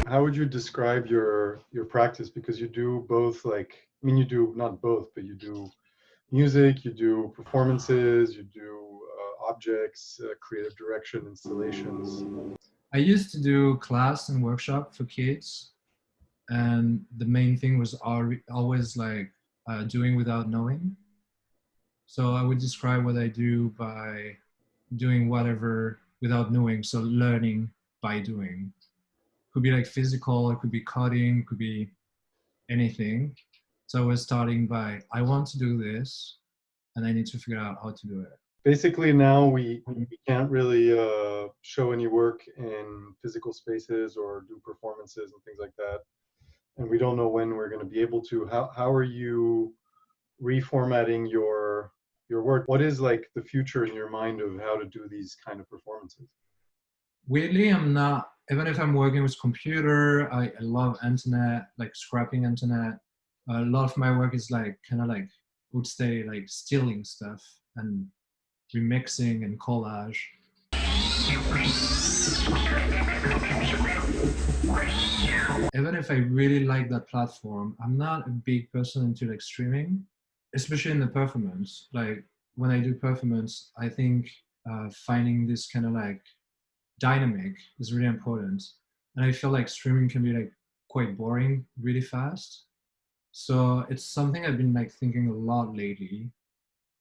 How would you describe your practice? Because you do both, like, I mean, you do not both, but you do music, you do performances, you do objects, creative direction, installations. I used to do class and workshop for kids, and the main thing was always like doing without knowing. So I would describe what I do by doing whatever without knowing, so learning by doing. Could be like physical, it could be coding, it could be anything. So I was starting by, I want to do this, and I need to figure out how to do it. Basically, now we can't really show any work in physical spaces or do performances and things like that. And we don't know when we're going to be able to. How are you reformatting your work? What is like the future in your mind of how to do these kind of performances? Weirdly, I'm not, even if I'm working with computer, I love internet, like scrapping internet. A lot of my work is like kind of like, I would say like stealing stuff and remixing and collage. Even if I really like that platform, I'm not a big person into like streaming, especially in the performance. Like when I do performance, I think finding this kind of like dynamic is really important. And I feel like streaming can be like quite boring really fast. So it's something I've been like thinking a lot lately.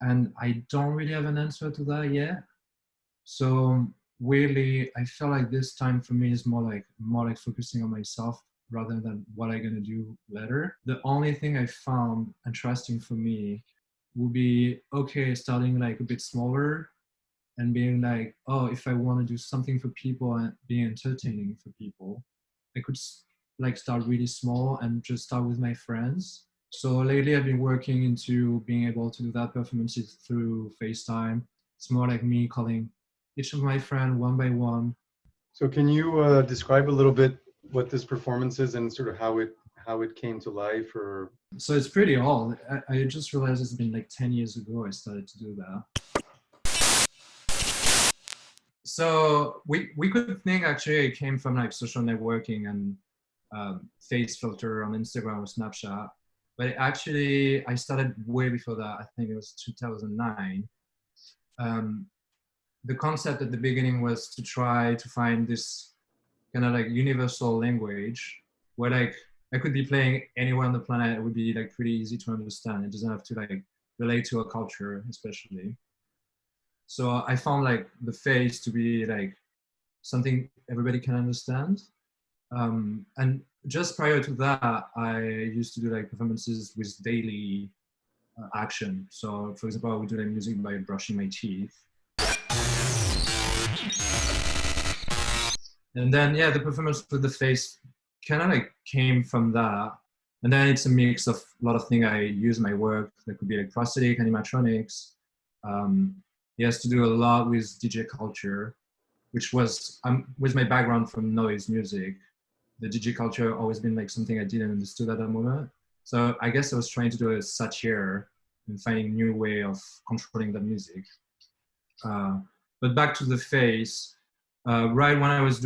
And I don't really have an answer to that yet. So weirdly, I feel like this time for me is more like focusing on myself rather than what I'm gonna do later. The only thing I found interesting for me would be, okay, starting like a bit smaller and being like, oh, if I want to do something for people and being entertaining for people, I could like start really small and just start with my friends. So lately I've been working into being able to do that performances through FaceTime. It's more like me calling each of my friends one by one. So can you describe a little bit what this performance is and sort of how it came to life? Or So it's pretty old. I just realized it's been like 10 years ago I started to do that. So we could think actually it came from like social networking and face filter on Instagram or Snapchat, but actually I started way before that. I think it was 2009. The concept at the beginning was to try to find this kind of like universal language where like I could be playing anywhere on the planet. It would be like pretty easy to understand. It doesn't have to like relate to a culture, especially. So I found like the face to be like something everybody can understand. And just prior to that, I used to do like performances with daily action. So for example, I would do like music by brushing my teeth. And then, yeah, the performance with the face kind of like came from that. And then it's a mix of a lot of things I use in my work. That could be like prosthetic, animatronics. He has to do a lot with DJ culture, which was with my background from noise music. The DJ culture always been like something I didn't understood at that moment. So I guess I was trying to do a satire and finding new way of controlling the music. But back to the face, right when I was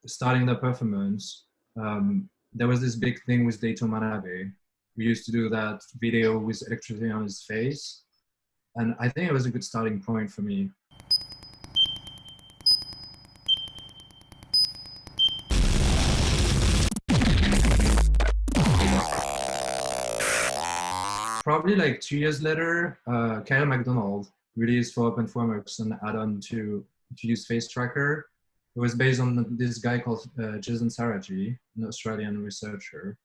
starting the performance, there was this big thing with Daito Manabe. We used to do that video with electricity on his face. And I think it was a good starting point for me. Probably like 2 years later, Kyle McDonald released for Peformance an add-on to use face tracker. It was based on this guy called Jason Saraji, an Australian researcher.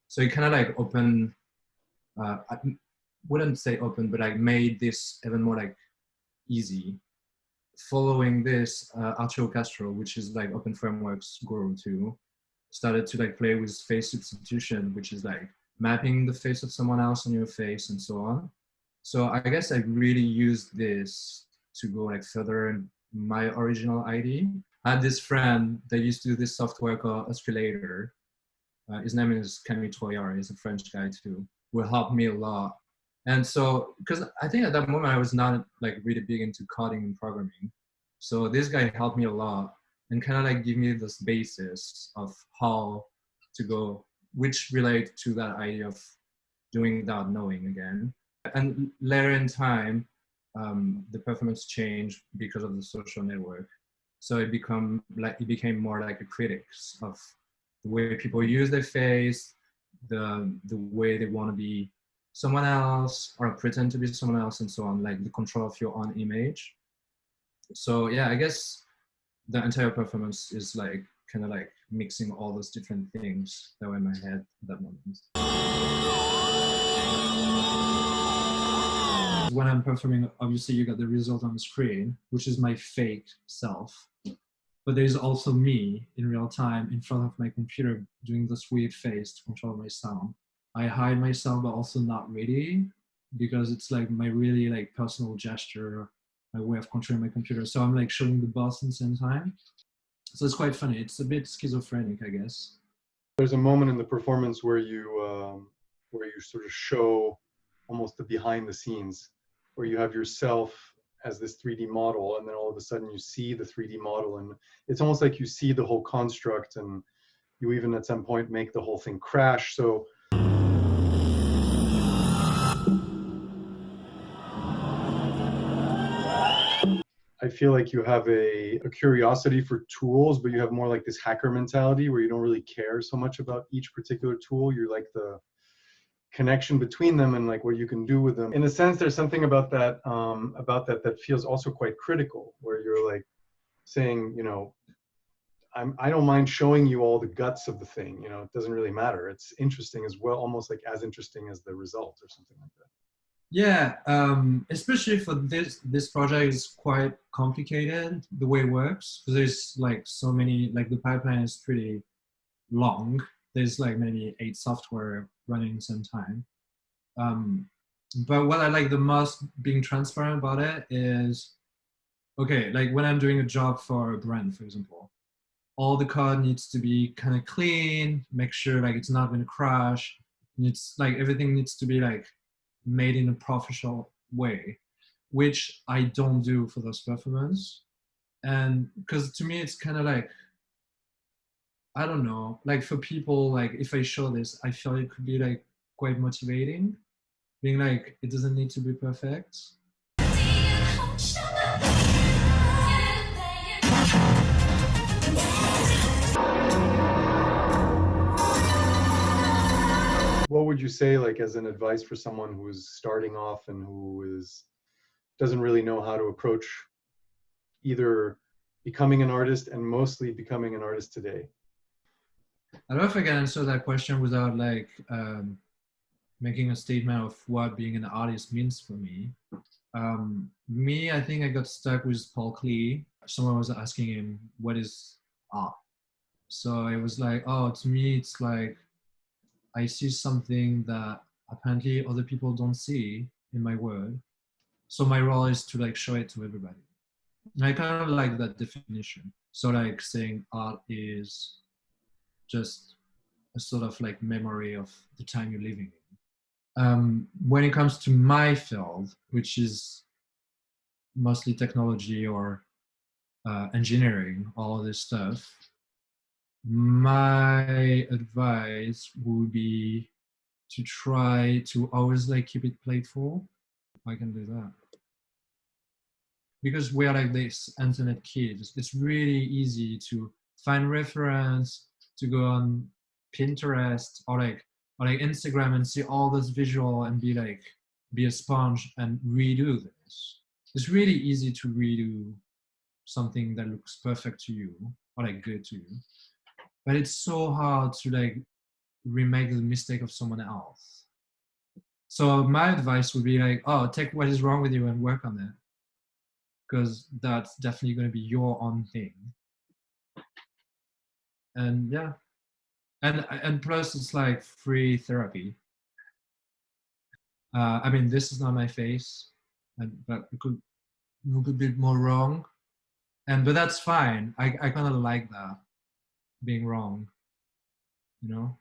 So he kind of like opened, I wouldn't say open, but like made this even more like easy. Following this, Arturo Castro, which is like Open Frameworks guru too, started to like play with face substitution, which is like mapping the face of someone else on your face and so on. So I guess I really used this to go like further in my original idea. I had this friend that used to do this software called Oscillator. His name is Camille Troyard. He's a French guy too, who helped me a lot And so, because I think at that moment I was not like really big into coding and programming. So this guy helped me a lot and kind of like give me this basis of how to go, which relate to that idea of doing without knowing again. And later in time, the performance changed because of the social network. So it became more like a critics of the way people use their face, the way they want to be someone else or pretend to be someone else and so on, like the control of your own image. So yeah, I guess the entire performance is like kind of like mixing all those different things that were in my head at that moment. When I'm performing, obviously you got the result on the screen, which is my fake self. But there's also me in real time in front of my computer doing this weird face to control my sound. I hide myself, but also not really, because it's like my really like personal gesture, my way of controlling my computer. So I'm like showing the boss at the same time. So it's quite funny. It's a bit schizophrenic, I guess. There's a moment in the performance where you sort of show almost the behind the scenes, where you have yourself as this 3D model, and then all of a sudden you see the 3D model, and it's almost like you see the whole construct, and you even at some point make the whole thing crash. So I feel like you have a curiosity for tools, but you have more like this hacker mentality where you don't really care so much about each particular tool. You're like the connection between them and like what you can do with them. In a sense, there's something about that that feels also quite critical, where you're like saying, you know, I don't mind showing you all the guts of the thing. You know, it doesn't really matter. It's interesting as well, almost like as interesting as the result or something like that. Yeah, especially for this project is quite complicated the way it works, because there's like so many, like the pipeline is pretty long. There's like maybe 8 software running at the same time. But what I like the most, being transparent about it, is okay, like when I'm doing a job for a brand, for example, all the code needs to be kind of clean, make sure like it's not going to crash. It's like everything needs to be like made in a professional way, which I don't do for those performance. And because to me it's kind of like, I don't know, like for people, like if I show this, I feel it could be like quite motivating, being like it doesn't need to be perfect. What would you say, like, as an advice for someone who's starting off and who doesn't really know how to approach either becoming an artist and mostly becoming an artist today? I don't know if I can answer that question without like making a statement of what being an artist means for me. Me, I think I got stuck with Paul Klee. Someone was asking him, what is art? So it was like, oh, to me, it's like I see something that apparently other people don't see in my world. So my role is to like show it to everybody. And I kind of like that definition. So like saying art is just a sort of like memory of the time you're living in. When it comes to my field, which is mostly technology or engineering, all of this stuff, my advice would be to try to always like keep it playful. I can do that. Because we are like this internet kids, it's really easy to find reference, to go on Pinterest or like Instagram and see all this visual and be a sponge and redo this. It's really easy to redo something that looks perfect to you or like good to you. But it's so hard to like remake the mistake of someone else. So my advice would be like, oh, take what is wrong with you and work on it, because that's definitely going to be your own thing. And yeah, and plus it's like free therapy. I mean, this is not my face, but it could look a bit more wrong, but that's fine. I kind of like that, being wrong, you know.